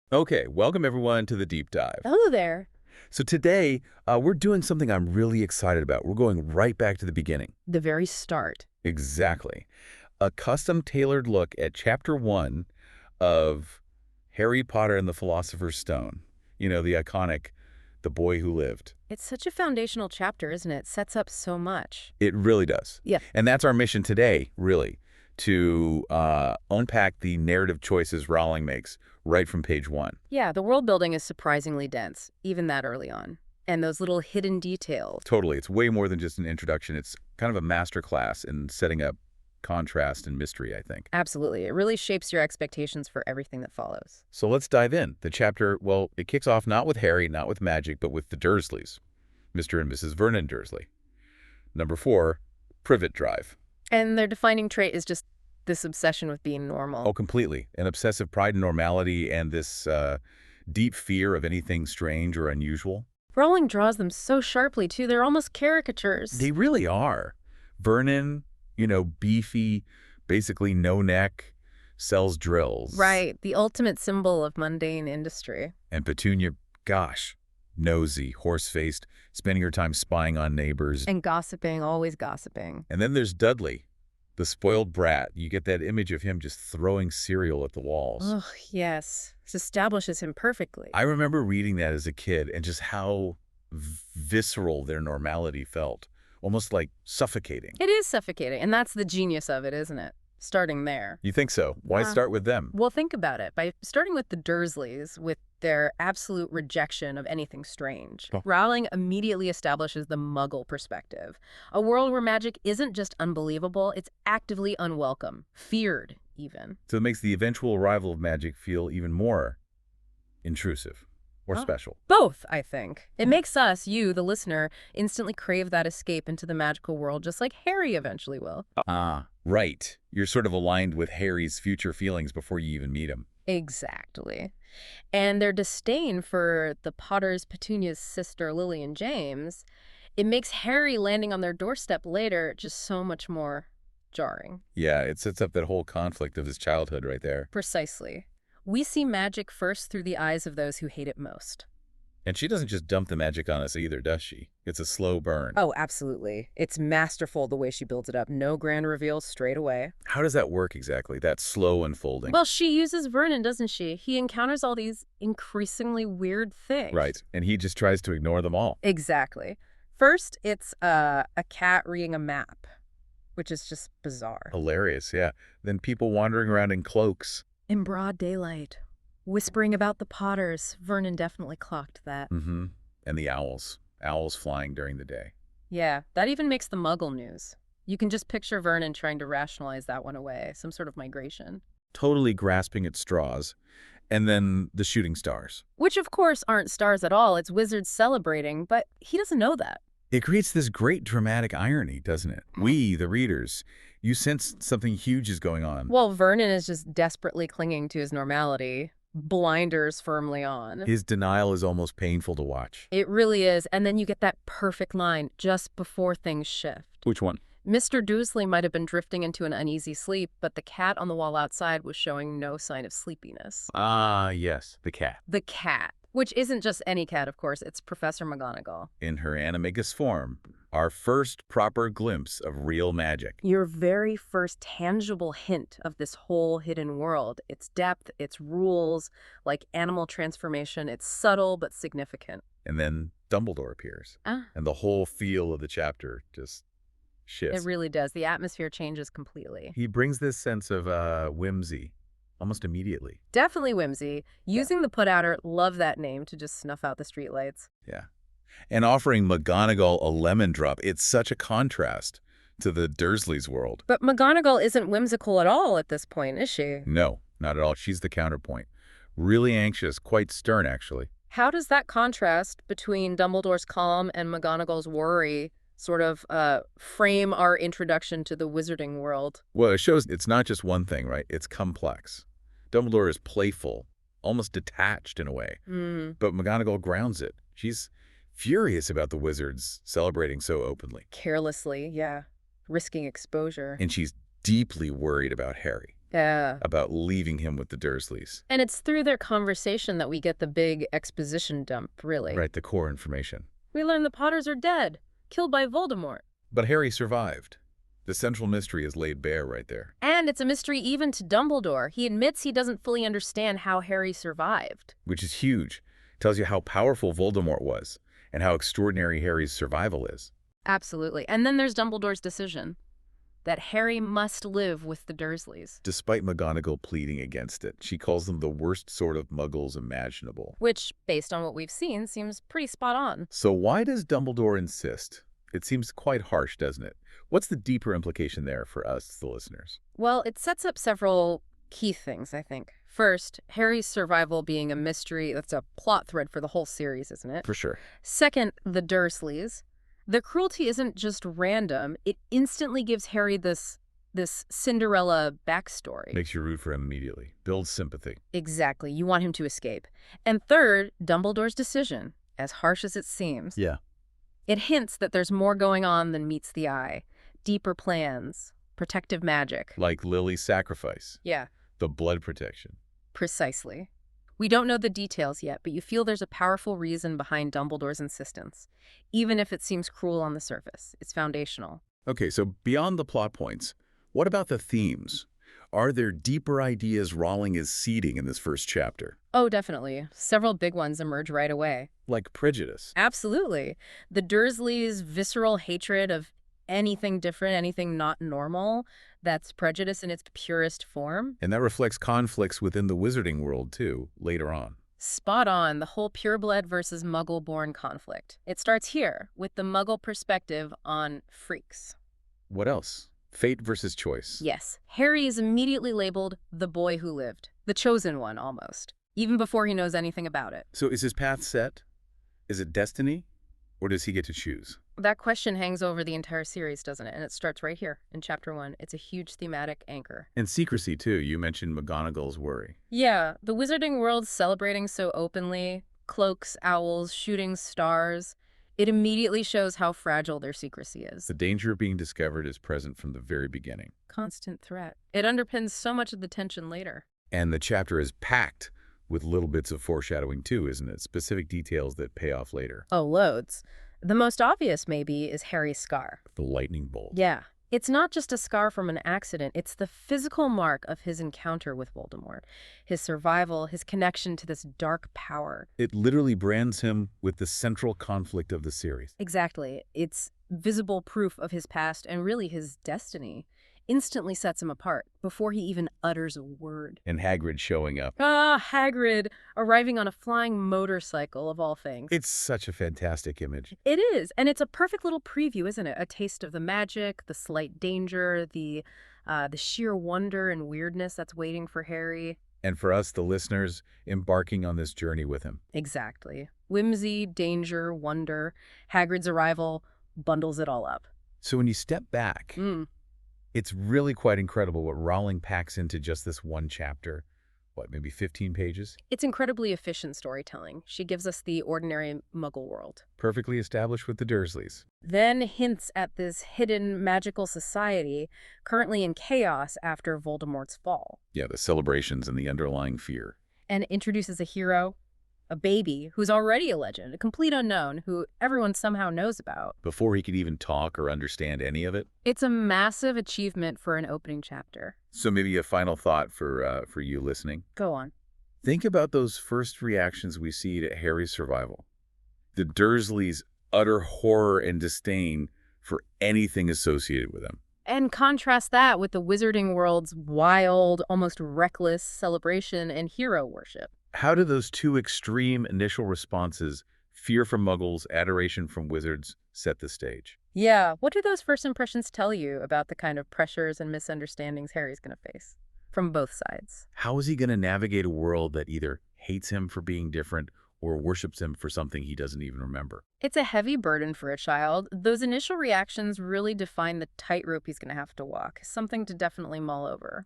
Okay, welcome everyone to the deep dive. Hello there. So today, we're doing something I'm really excited about. We're going right back to the beginning. The very start. Exactly. A custom-tailored look at Chapter 1 of Harry Potter and the Philosopher's Stone. You know, the iconic The Boy Who Lived. It's such a foundational chapter, isn't it? It sets up so much. It really does. Yeah. And that's our mission today, really, to unpack the narrative choices Rowling makes right from page 1. Yeah, the world building is surprisingly dense, even that early on. And those little hidden details. Totally. It's way more than just an introduction. It's kind of a masterclass in setting up contrast and mystery, I think. Absolutely. It really shapes your expectations for everything that follows. So let's dive in. The chapter, well, it kicks off not with Harry, not with magic, but with the Dursleys. Mr. and Mrs. Vernon Dursley. Number 4, Privet Drive. And their defining trait is just this obsession with being normal. Oh, completely. An obsessive pride in normality and this deep fear of anything strange or unusual. Rowling draws them so sharply, too. They're almost caricatures. They really are. Vernon, beefy, basically no neck, sells drills. Right. The ultimate symbol of mundane industry. And Petunia, gosh, nosy, horse-faced, spending her time spying on neighbors. And gossiping, always gossiping. And then there's Dudley, the spoiled brat. You get that image of him just throwing cereal at the walls. Oh, yes. This establishes him perfectly. I remember reading that as a kid and just how visceral their normality felt, almost like suffocating. It is suffocating, and that's the genius of it, isn't it? Starting there. You think so? Why start with them? Well, think about it. By starting with the Dursleys, with their absolute rejection of anything strange, Rowling immediately establishes the Muggle perspective. A world where magic isn't just unbelievable, it's actively unwelcome, feared even. So it makes the eventual arrival of magic feel even more intrusive or special. Both, I think. It makes us, you, the listener, instantly crave that escape into the magical world, just like Harry eventually will. Ah, right. You're sort of aligned with Harry's future feelings before you even meet him. Exactly. And their disdain for the Potters, Petunia's sister, Lily and James, it makes Harry landing on their doorstep later just so much more jarring. Yeah, it sets up that whole conflict of his childhood right there. Precisely. We see magic first through the eyes of those who hate it most. And she doesn't just dump the magic on us either, does she? It's a slow burn. Oh, absolutely. It's masterful the way she builds it up. No grand reveals straight away. How does that work exactly, that slow unfolding? Well, she uses Vernon, doesn't she? He encounters all these increasingly weird things. Right, and he just tries to ignore them all. Exactly. First, it's a cat reading a map, which is just bizarre. Hilarious, yeah. Then people wandering around in cloaks. In broad daylight. Whispering about the Potters. Vernon definitely clocked that. Mm-hmm. And the owls. Owls flying during the day. Yeah, that even makes the Muggle news. You can just picture Vernon trying to rationalize that one away. Some sort of migration. Totally grasping at straws. And then the shooting stars. Which, of course, aren't stars at all. It's wizards celebrating, but he doesn't know that. It creates this great dramatic irony, doesn't it? We, the readers, you sense something huge is going on. Well, Vernon is just desperately clinging to his normality, blinders firmly on. His denial is almost painful to watch. It really is. And then you get that perfect line just before things shift. Which one? Mr. Dursley might have been drifting into an uneasy sleep, but the cat on the wall outside was showing no sign of sleepiness. Ah, yes, the cat. The cat. Which isn't just any cat, of course. It's Professor McGonagall. In her animagus form, our first proper glimpse of real magic. Your very first tangible hint of this whole hidden world. Its depth, its rules, like animal transformation. It's subtle but significant. And then Dumbledore appears. And the whole feel of the chapter just shifts. It really does. The atmosphere changes completely. He brings this sense of whimsy almost immediately. Definitely whimsy. Using the put-outer, love that name, to just snuff out the streetlights. Yeah. And offering McGonagall a lemon drop, it's such a contrast to the Dursleys' world. But McGonagall isn't whimsical at all at this point, is she? No, not at all. She's the counterpoint. Really anxious, quite stern, actually. How does that contrast between Dumbledore's calm and McGonagall's worry sort of frame our introduction to the wizarding world? Well, it shows it's not just one thing, right? It's complex. Dumbledore is playful, almost detached in a way. But McGonagall grounds it. She's furious about the wizards celebrating so openly. Carelessly, yeah. Risking exposure. And she's deeply worried about Harry. Yeah. about leaving him with the Dursleys. And it's through their conversation that we get the big exposition dump, really. Right, the core information. We learn the Potters are dead, killed by Voldemort. But Harry survived. The central mystery is laid bare right there. And it's a mystery even to Dumbledore. He admits he doesn't fully understand how Harry survived. Which is huge. Tells you how powerful Voldemort was and how extraordinary Harry's survival is. Absolutely. And then there's Dumbledore's decision that Harry must live with the Dursleys. Despite McGonagall pleading against it, she calls them the worst sort of muggles imaginable. Which, based on what we've seen, seems pretty spot on. So why does Dumbledore insist? It seems quite harsh, doesn't it? What's the deeper implication there for us, the listeners? Well, it sets up several key things, I think. First, Harry's survival being a mystery. That's a plot thread for the whole series, isn't it? For sure. Second, the Dursleys. The cruelty isn't just random. It instantly gives Harry this Cinderella backstory. Makes you root for him immediately. Builds sympathy. Exactly. You want him to escape. And third, Dumbledore's decision, as harsh as it seems. Yeah. It hints that there's more going on than meets the eye. Deeper plans, protective magic. Like Lily's sacrifice. Yeah. The blood protection. Precisely. We don't know the details yet, but you feel there's a powerful reason behind Dumbledore's insistence. Even if it seems cruel on the surface, it's foundational. Okay, so beyond the plot points, what about the themes? Are there deeper ideas Rowling is seeding in this first chapter? Oh, definitely. Several big ones emerge right away. Like prejudice. Absolutely. The Dursleys' visceral hatred of anything different, anything not normal, that's prejudice in its purest form. And that reflects conflicts within the wizarding world, too, later on. Spot on, the whole pureblood versus muggle-born conflict. It starts here, with the muggle perspective on freaks. What else? Fate versus choice. Yes, Harry is immediately labeled the boy who lived, the chosen one almost, even before he knows anything about it. So is his path set? Is it destiny? Or does he get to choose? That question hangs over the entire series, doesn't it? And it starts right here in Chapter 1. It's a huge thematic anchor. And secrecy, too. You mentioned McGonagall's worry. Yeah, the wizarding world celebrating so openly, cloaks, owls, shooting stars. It immediately shows how fragile their secrecy is. The danger of being discovered is present from the very beginning. Constant threat. It underpins so much of the tension later. And the chapter is packed with little bits of foreshadowing, too, isn't it? Specific details that pay off later. Oh, loads. The most obvious, maybe, is Harry's scar. The lightning bolt. Yeah. It's not just a scar from an accident. It's the physical mark of his encounter with Voldemort, his survival, his connection to this dark power. It literally brands him with the central conflict of the series. Exactly. It's visible proof of his past and really his destiny. Instantly sets him apart before he even utters a word. And Hagrid showing up. Ah, Hagrid, arriving on a flying motorcycle of all things. It's such a fantastic image. It is, and it's a perfect little preview, isn't it? A taste of the magic, the slight danger, the sheer wonder and weirdness that's waiting for Harry. And for us, the listeners, embarking on this journey with him. Exactly. Whimsy, danger, wonder. Hagrid's arrival bundles it all up. So when you step back, it's really quite incredible what Rowling packs into just this one chapter. What, maybe 15 pages? It's incredibly efficient storytelling. She gives us the ordinary Muggle world. Perfectly established with the Dursleys. Then hints at this hidden magical society currently in chaos after Voldemort's fall. Yeah, the celebrations and the underlying fear. And introduces a hero, a baby who's already a legend, a complete unknown who everyone somehow knows about. Before he could even talk or understand any of it. It's a massive achievement for an opening chapter. So maybe a final thought for you listening. Go on. Think about those first reactions we see to Harry's survival. The Dursleys' utter horror and disdain for anything associated with him. And contrast that with the wizarding world's wild, almost reckless celebration and hero worship. How do those two extreme initial responses, fear from muggles, adoration from wizards, set the stage? Yeah, what do those first impressions tell you about the kind of pressures and misunderstandings Harry's going to face from both sides? How is he going to navigate a world that either hates him for being different or worships him for something he doesn't even remember? It's a heavy burden for a child. Those initial reactions really define the tightrope he's going to have to walk, something to definitely mull over.